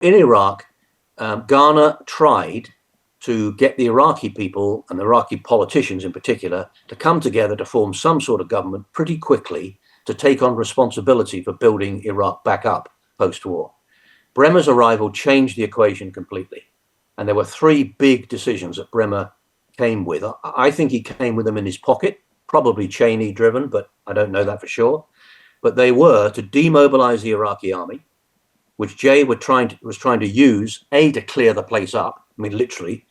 in Iraq, Ghana tried to get the Iraqi people and the Iraqi politicians in particular to come together to form some sort of government pretty quickly to take on responsibility for building Iraq back up post-war. Bremer's arrival changed the equation completely. And there were three big decisions that Bremer came with. I think he came with them in his pocket, probably Cheney driven, but I don't know that for sure. But they were to demobilize the Iraqi army, which Jay was trying to use, A, to clear the place up, I mean, literally,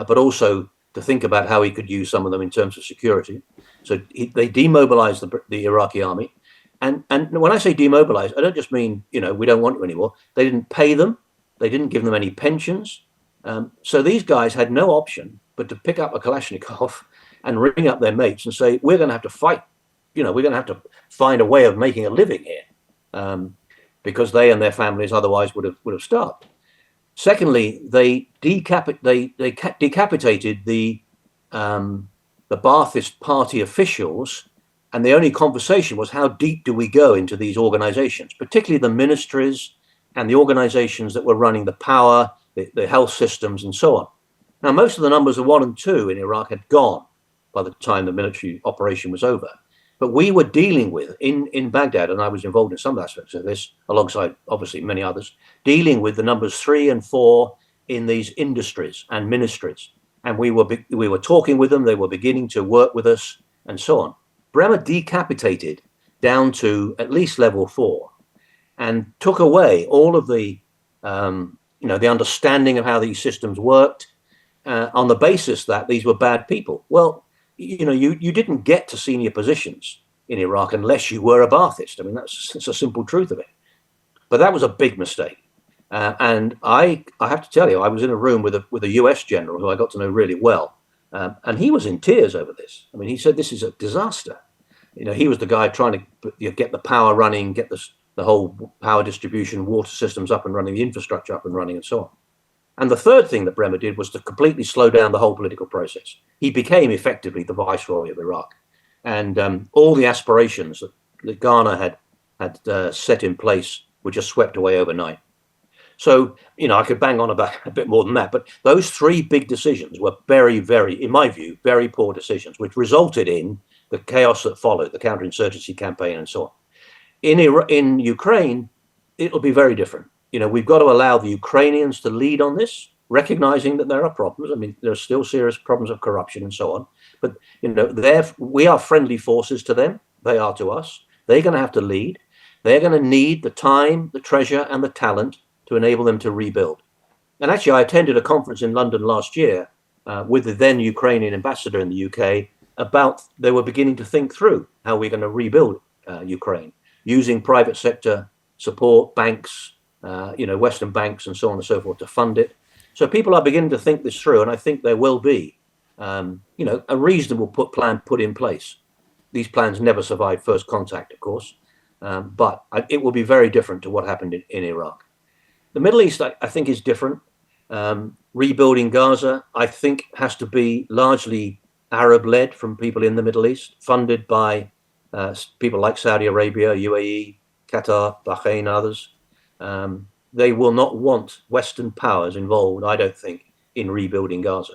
but also to think about how he could use some of them in terms of security. So they demobilized the Iraqi army. And when I say demobilized, I don't just mean, we don't want you anymore. They didn't pay them. They didn't give them any pensions. So these guys had no option but to pick up a Kalashnikov and ring up their mates and say, we're going to have to fight. We're going to have to find a way of making a living here, because they and their families otherwise would have starved. Secondly, they decapitated the Ba'athist party officials, and the only conversation was how deep do we go into these organizations, particularly the ministries and the organizations that were running the power, the health systems, and so on. Now, most of the numbers of 1 and 2 in Iraq had gone by the time the military operation was over. But we were dealing with, in Baghdad, and I was involved in some aspects of this, alongside obviously many others, dealing with the numbers 3 and 4 in these industries and ministries. And we were talking with them, they were beginning to work with us, and so on. Bremer decapitated down to at least level 4 and took away all of the understanding of how these systems worked, on the basis that these were bad people. Well, you didn't get to senior positions in Iraq unless you were a Ba'athist. I mean, that's a simple truth of it. But that was a big mistake. And I have to tell you, I was in a room with a US general who I got to know really well. And he was in tears over this. I mean, he said, this is a disaster. He was the guy trying to get the power running, get the whole power distribution, water systems up and running, the infrastructure up and running, and so on. And the third thing that Bremer did was to completely slow down the whole political process. He became effectively the viceroy of Iraq. And all the aspirations that Ghana had set in place were just swept away overnight. So, I could bang on about a bit more than that, but those three big decisions were very, very, in my view, very poor decisions, which resulted in the chaos that followed, the counterinsurgency campaign and so on. In Ukraine, it'll be very different. We've got to allow the Ukrainians to lead on this, recognizing that there are problems. I mean, there are still serious problems of corruption and so on. But, we are friendly forces to them. They are to us. They're going to have to lead. They're going to need the time, the treasure, and the talent to enable them to rebuild. And actually, I attended a conference in London last year with the then Ukrainian ambassador in the UK about they were beginning to think through how we're going to rebuild Ukraine using private sector support, banks, Western banks and so on and so forth to fund it. So people are beginning to think this through, and I think there will be, a reasonable plan put in place. These plans never survived first contact, of course, but it will be very different to what happened in Iraq. The Middle East, I think, is different. Rebuilding Gaza, I think, has to be largely Arab-led from people in the Middle East, funded by people like Saudi Arabia, UAE, Qatar, Bahrain, others. They will not want Western powers involved, I don't think, in rebuilding Gaza.